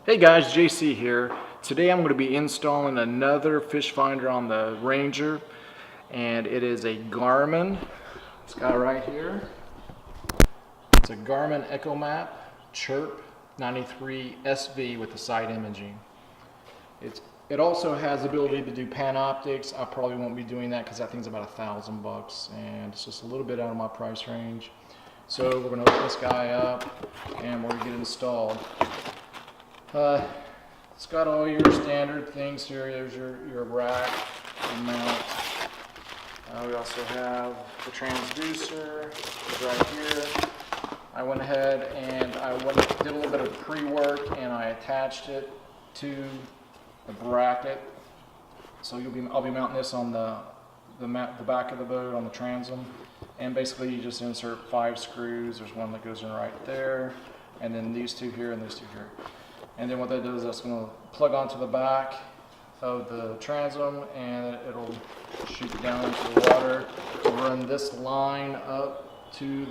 Hey guys, JC here. Today I'm going to be installing another fish finder on the Ranger, and it is a Garmin. This guy right here. It's a Garmin EchoMap Chirp 93 SV with the side imaging. It also has the ability to do Panoptics. I probably won't be doing that because that thing's about $1,000 and it's just a little bit out of my price range. So we're going to open this guy up and we're going to get it installed. It's got all your standard things here. There's your rack and mount. We also have the transducer right here. I went ahead and did a little bit of pre-work and I attached it to the bracket. So I'll be mounting this on the back of the boat on the transom. And basically you just insert 5 screws. There's one that goes in right there, and then these 2 here and these 2 here. And then what that does is that's going to plug onto the back of the transom and it'll shoot down into the water to run this line up to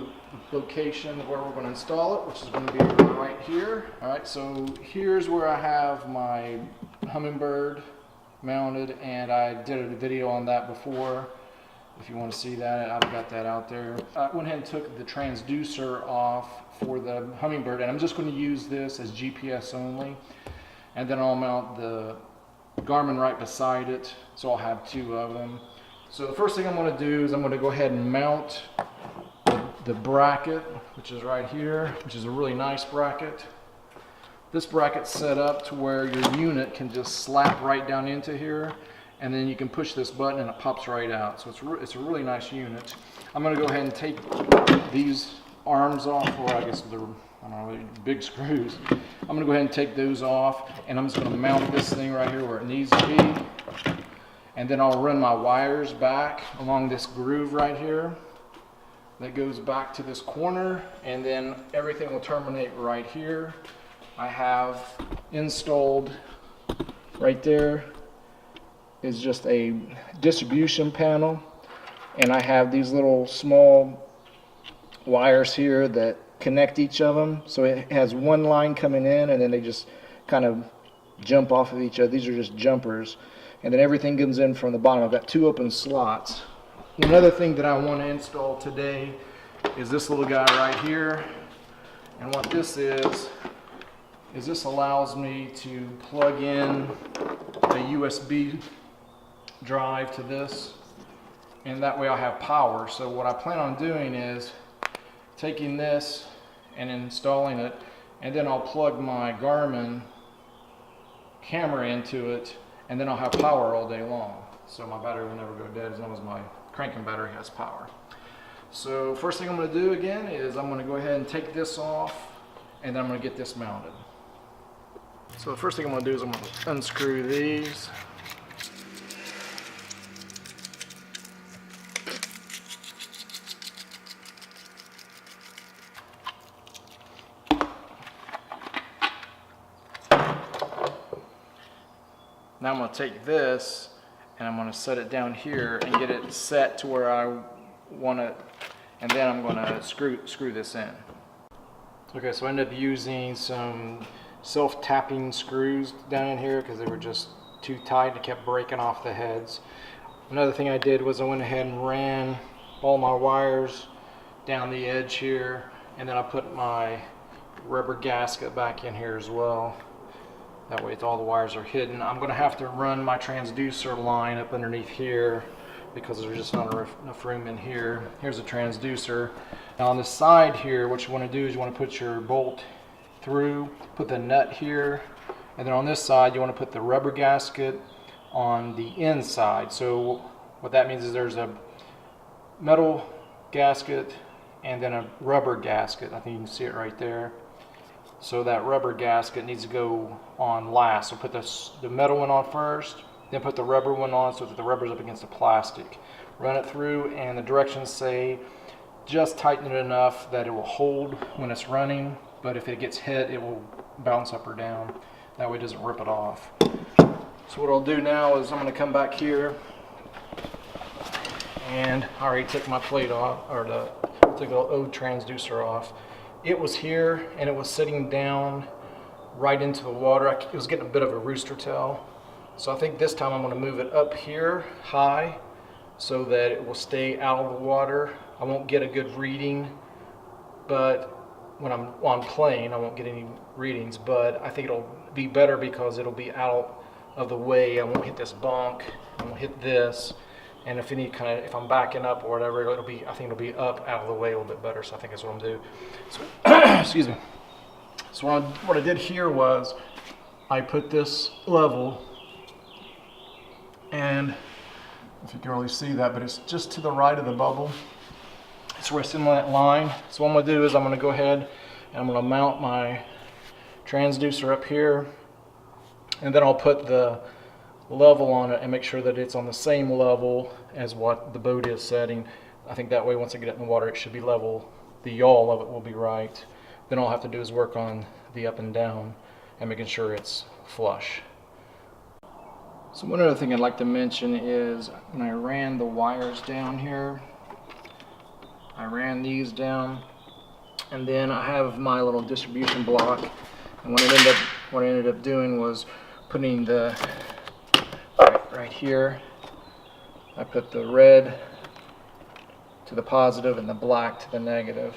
the location where we're going to install it, which is going to be right here. Alright, so here's where I have my Humminbird mounted, and I did a video on that before. If you want to see that, I've got that out there. I went ahead and took the transducer off for the Humminbird, and I'm just going to use this as GPS only. And then I'll mount the Garmin right beside it, so I'll have 2 of them. So the first thing I'm going to do is I'm going to go ahead and mount the bracket, which is right here, which is a really nice bracket. This bracket's set up to where your unit can just slap right down into here, and then you can push this button and it pops right out. So it's a really nice unit. I'm going to go ahead and take these arms off, or I guess they're, I don't know, big screws. I'm going to go ahead and take those off, and I'm just going to mount this thing right here where it needs to be. And then I'll run my wires back along this groove right here that goes back to this corner, and then everything will terminate right here. I have installed right there is just a distribution panel, and I have these little small wires here that connect each of them, so it has one line coming in and then they just kind of jump off of each other. These are just jumpers, and then everything comes in from the bottom. I've got 2 open slots. Another thing that I want to install today is this little guy right here, and what this is this allows me to plug in a USB drive to this, and that way I'll have power. So what I plan on doing is taking this and installing it, and then I'll plug my Garmin camera into it, and then I'll have power all day long. So my battery will never go dead as long as my cranking battery has power. So first thing I'm going to do again is I'm going to go ahead and take this off, and then I'm going to get this mounted. So the first thing I'm going to do is I'm going to unscrew these. Now I'm going to take this and I'm going to set it down here and get it set to where I want it, and then I'm going to screw this in. Okay, so I ended up using some self-tapping screws down in here because they were just too tight. It kept breaking off the heads. Another thing I did was I went ahead and ran all my wires down the edge here, and then I put my rubber gasket back in here as well. That way all the wires are hidden. I'm going to have to run my transducer line up underneath here because there's just not enough room in here. Here's a transducer. Now on the side here, what you want to do is you want to put your bolt through, put the nut here, and then on this side you want to put the rubber gasket on the inside. So what that means is there's a metal gasket and then a rubber gasket. I think you can see it right there. So that rubber gasket needs to go on last. So put the metal one on first, then put the rubber one on so that the rubber's up against the plastic. Run it through, and the directions say just tighten it enough that it will hold when it's running, but if it gets hit it will bounce up or down. That way it doesn't rip it off. So what I'll do now is I'm going to come back here, and I already took my plate off, or took the old transducer off. It was here and it was sitting down right into the water. It was getting a bit of a rooster tail. So I think this time I'm going to move it up here high so that it will stay out of the water. I won't get a good reading, but when I'm on plane, I won't get any readings, but I think it'll be better because it'll be out of the way. I won't hit this bunk, I won't hit this, and if if I'm backing up or whatever, I think it'll be up out of the way a little bit better, so I think that's what I'm gonna do. So, excuse me. So what I did here was I put this level, and if you can really see that, but it's just to the right of the bubble. It's where it's in that line. So what I'm gonna do is I'm gonna go ahead and I'm gonna mount my transducer up here, and then I'll put the level on it and make sure that it's on the same level as what the boat is setting. I think that way once I get it in the water, it should be level. The yaw of it will be right. Then all I'll have to do is work on the up and down and making sure it's flush. So one other thing I'd like to mention is when I ran the wires down here, I ran these down, and then I have my little distribution block, and what I ended up doing was putting the right here, I put the red to the positive and the black to the negative.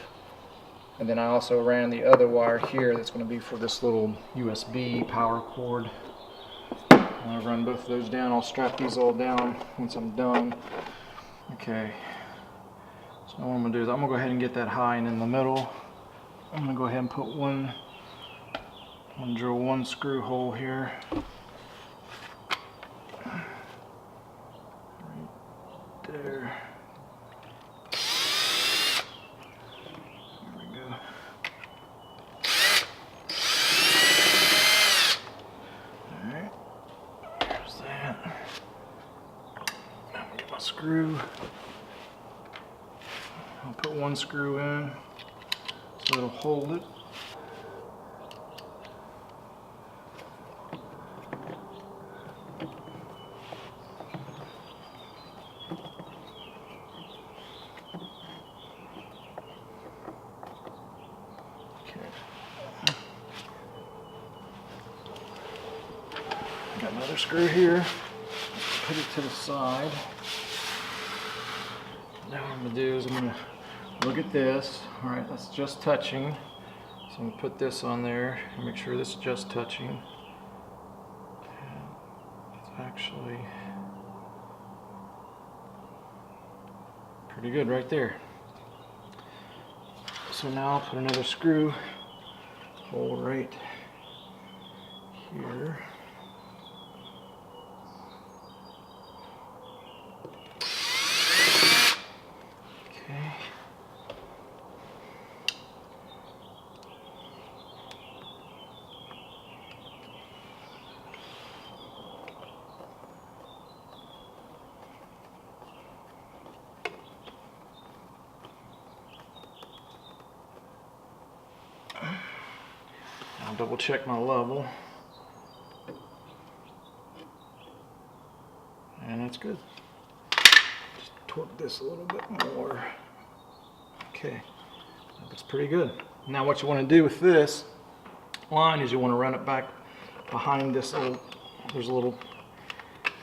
And then I also ran the other wire here that's going to be for this little USB power cord. I'll run both of those down. I'll strap these all down once I'm done. Okay. So what I'm going to do is I'm going to go ahead and get that high and in the middle. I'm going to go ahead and put I'm going to drill one screw hole here. Right there. There we go. Alright. There's that. I'm going to get my screw. I'll put one screw in so it'll hold it. Okay. Got another screw here. Put it to the side. Now what I'm going to do is I'm going to look at this. Alright, that's just touching. So I'm going to put this on there and make sure this is just touching. And it's actually pretty good right there. So now I'll put another screw hole right here. Okay. I'll double check my level. And that's good. Just torque this a little bit more. Okay, that looks pretty good. Now what you want to do with this line is you want to run it back behind this there's a little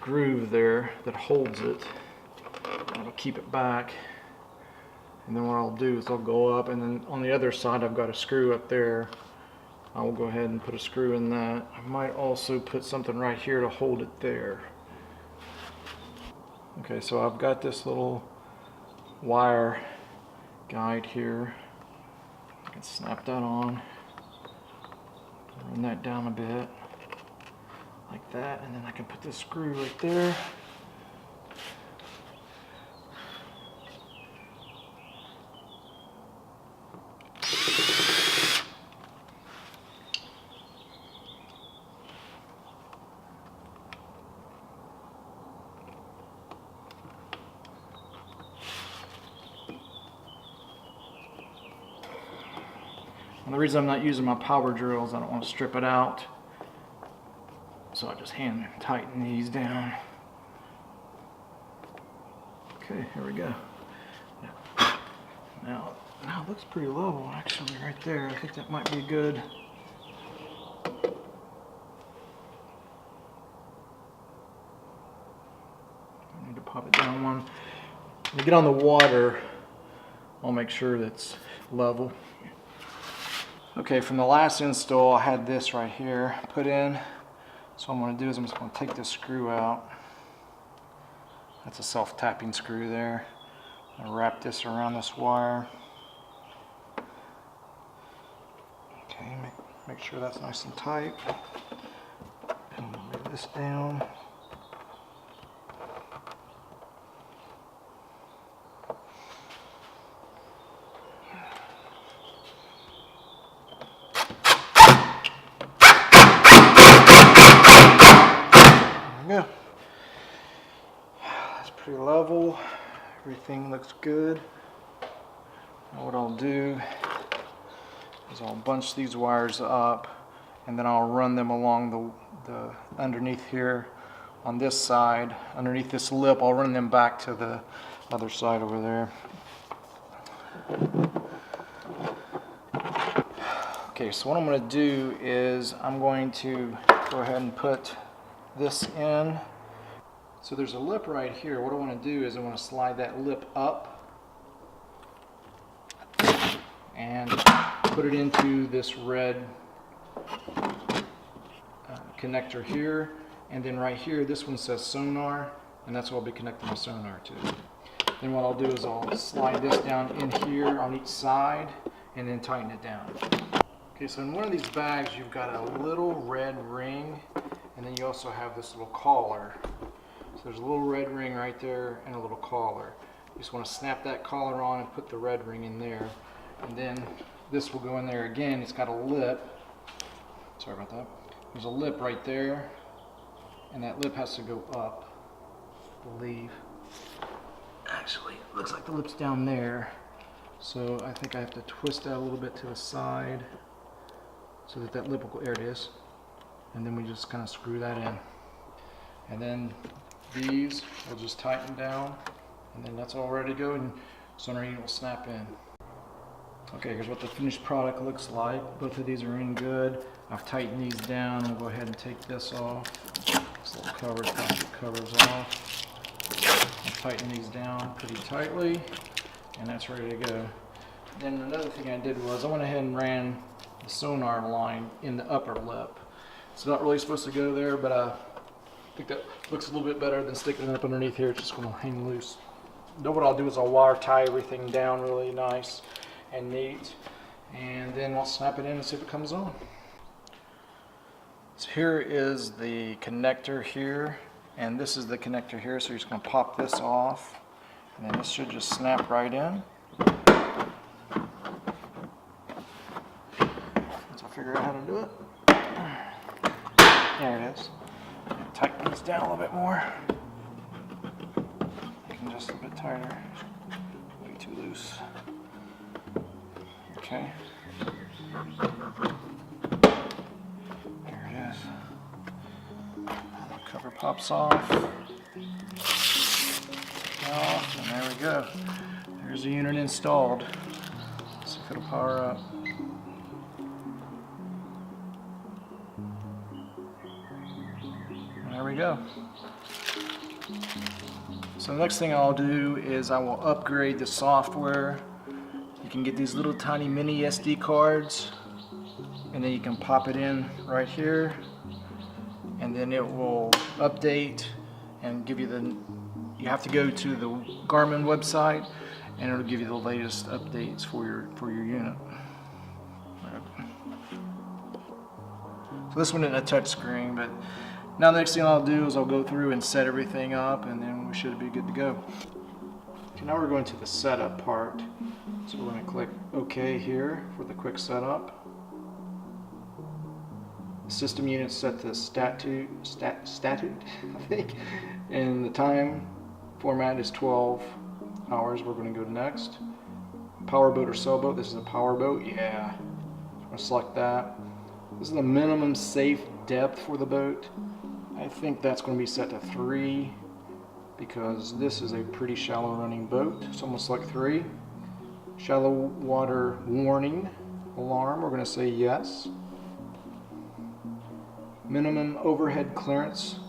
groove there that holds it. That'll keep it back. And then what I'll do is I'll go up, and then on the other side I've got a screw up there. I will go ahead and put a screw in that. I might also put something right here to hold it there. Okay, so I've got this little wire guide here. I can snap that on, run that down a bit like that, and then I can put this screw right there. And the reason I'm not using my power drill is I don't want to strip it out. So I just hand tighten these down. Okay, here we go. Now it looks pretty level actually right there. I think that might be good. When you get on the water, I'll make sure that's level. Okay, from the last install, I had this right here put in. So what I'm going to do is I'm just going to take this screw out. That's a self-tapping screw there. I'm going to wrap this around this wire. Okay, make sure that's nice and tight. And move this down. There we go. That's pretty level. Everything looks good. Now what I'll do is I'll bunch these wires up, and then I'll run them along the underneath here on this side, underneath this lip. I'll run them back to the other side over there. Okay, so what I'm going to do is I'm going to go ahead and put this in. So there's a lip right here. What I want to do is I want to slide that lip up and put it into this red connector here, and then right here this one says Sonar, and that's what I'll be connecting my Sonar to. Then what I'll do is I'll slide this down in here on each side and then tighten it down. Okay, so in one of these bags you've got a little red ring, and then you also have this little collar. So there's a little red ring right there and a little collar. You just want to snap that collar on and put the red ring in there, and then this will go in there again. It's got a lip. Sorry about that. There's a lip right there, and that lip has to go up, I believe. Actually, it looks like the lip's down there. So I think I have to twist that a little bit to the side so that that lip will go, there it is. And then we just kind of screw that in. And then these will just tighten down, and then that's all ready to go, and Sonar unit will snap in. Okay, here's what the finished product looks like. Both of these are in good. I've tightened these down. I'll go ahead and take this off. This little cover, plastic covers off. I'll tighten these down pretty tightly, and that's ready to go. Then another thing I did was I went ahead and ran the Sonar line in the upper lip. It's not really supposed to go there, but I think that looks a little bit better than sticking it up underneath here. It's just going to hang loose. Then what I'll do is I'll wire tie everything down really nice and neat, and then I'll snap it in and see if it comes on. So here is the connector here, and this is the connector here, so you're just going to pop this off, and then this should just snap right in. Once I figure out how to do it. There it is. Tighten these down a little bit more. Make them just a bit tighter. Way too loose. Okay. There it is. The cover pops off. And there we go. There's the unit installed. Let's see if it'll power up. There we go. So the next thing I'll do is I will upgrade the software. You can get these little tiny mini SD cards, and then you can pop it in right here, and then it will update and give you you have to go to the Garmin website, and it'll give you the latest updates for your unit. So this one isn't a touch screen, but now the next thing I'll do is I'll go through and set everything up, and then we should be good to go. Okay, now we're going to the setup part. So we're going to click OK here for the quick setup. The system unit set to statute, I think, and the time format is 12 hours. We're going to go next. Power boat or sailboat. This is a power boat. Yeah. I'm going to select that. This is the minimum safe depth for the boat. I think that's going to be set to 3 because this is a pretty shallow running boat. So I'm going to select 3. Shallow water warning alarm. We're going to say yes. Minimum overhead clearance.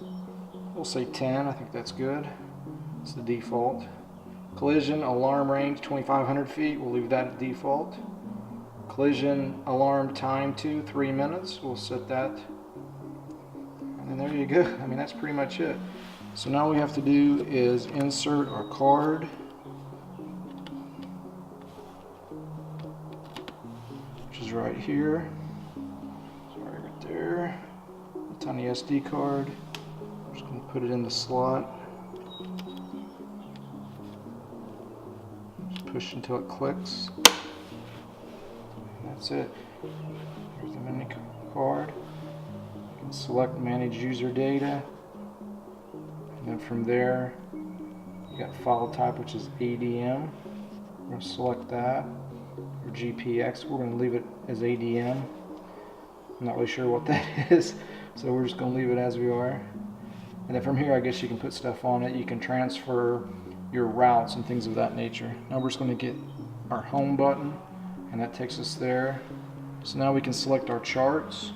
We'll say 10. I think that's good. It's the default. Collision alarm range 2,500 feet. We'll leave that at default. Collision alarm time to 3 minutes. We'll set that. And then there you go. I mean, that's pretty much it. So now all we have to do is insert our card. Which is right here. Sorry, right there. It's on the SD card. I'm just going to put it in the slot. Just push until it clicks. That's it. Here's the mini card. You can select manage user data. And then from there, you got file type, which is ADM. We're going to select that. Or GPX, we're going to leave it as ADM. I'm not really sure what that is, so we're just going to leave it as we are. And then from here, I guess you can put stuff on it. You can transfer your routes and things of that nature. Now we're just going to get our home button, and that takes us there. So now we can select our charts,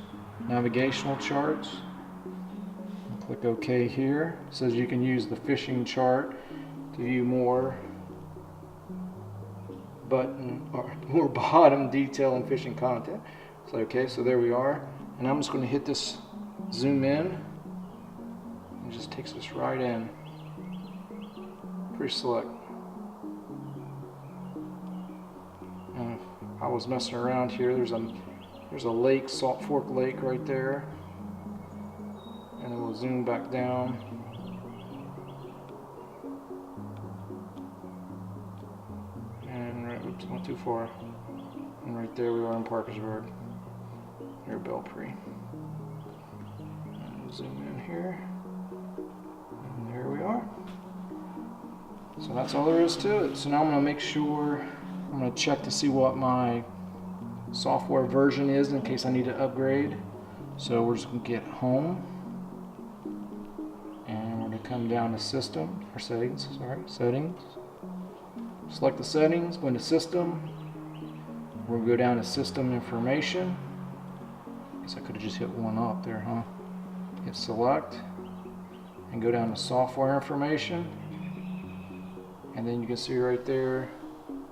navigational charts. Click OK here. It says you can use the fishing chart to view more button or more bottom detail and fishing content. So okay, so there we are. And I'm just going to hit this zoom in. It just takes us right in. Pretty slick. And if I was messing around here, there's a lake, Salt Fork Lake right there. And then we'll zoom back down. And right, oops, went too far. And right there we are in Parkersburg, near Belpre. And we'll zoom in here. And there we are. So that's all there is to it. So now I'm going to make sure, I'm going to check to see what my software version is in case I need to upgrade. So we're just going to get home. And we're going to come down to system, or settings, sorry, settings. Select the settings, go into system. We'll go down to system information. I guess I could have just hit one up there, huh? Hit select. And go down to software information. And then you can see right there,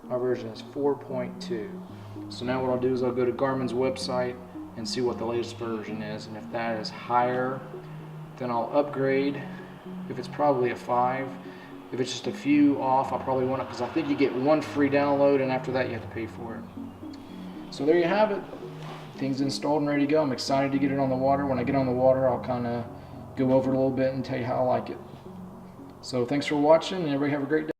my version is 4.2. So now what I'll do is I'll go to Garmin's website and see what the latest version is. And if that is higher, then I'll upgrade. If it's probably a 5. If it's just a few off, I'll probably want it, because I think you get one free download and after that you have to pay for it. So there you have it. Things installed and ready to go. I'm excited to get it on the water. When I get on the water, I'll kind of go over it a little bit and tell you how I like it. So thanks for watching, and everybody have a great day.